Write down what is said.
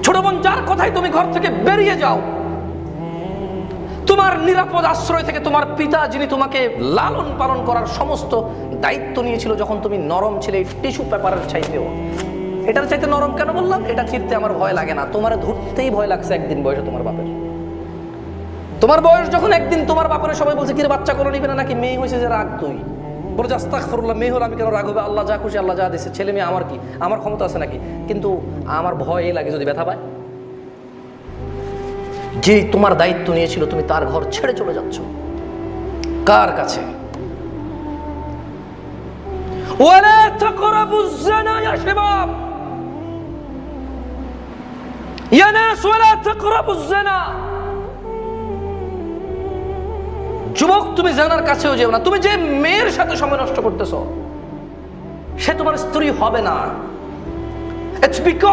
ছোট বোন, যার কথাই তুমি ঘর থেকে বেরিয়ে যাও, তোমার নিরাপদ আশ্রয় থেকে তোমার পিতা, যিনি তোমাকে লালন পালন করার সমস্ত দায়িত্ব নিয়েছিল যখন তুমি নরম ছিলে, টিস্যু পেপারের চাইতেও। এটার চাইতে নরম কেন বললাম? এটা চিরতে আমার ভয় লাগে না, তোমার ধরতেই ভয় লাগছে একদিন বয়সে তোমার বাপের। তোমার বয়স যখন একদিন তোমার বাপের সবাই বলছে, কিরে বাচ্চা করে নিবে না নাকি, মেয়ে হয়েছে যে রাগ, তুই বলে যে আস্তাগফিরুল্লাহ, মেয়ে হলে আমি কেন রাগ হবে, আল্লাহ যা খুশি আল্লাহ যা দিচ্ছে, ছেলে মেয়ে আমার কি, আমার ক্ষমতা আছে নাকি? কিন্তু আমার ভয় লাগে যদি ব্যথা পায়। যে তোমার দায়িত্ব নিয়েছিল, তুমি তার ঘর ছেড়ে চলে যাচ্ছ কার কাছে? ওয়ালা তাকরাবুজ জিনা ইয়া শাবাব, ইয়া নাস ওয়ালা তাকরাবুজ জিনা। যুবক, তুমি জিনার কাছেও যেও না। তুমি যে মেয়ের সাথে সময় নষ্ট করতেছো, সে তোমার স্ত্রী হবে না। It's because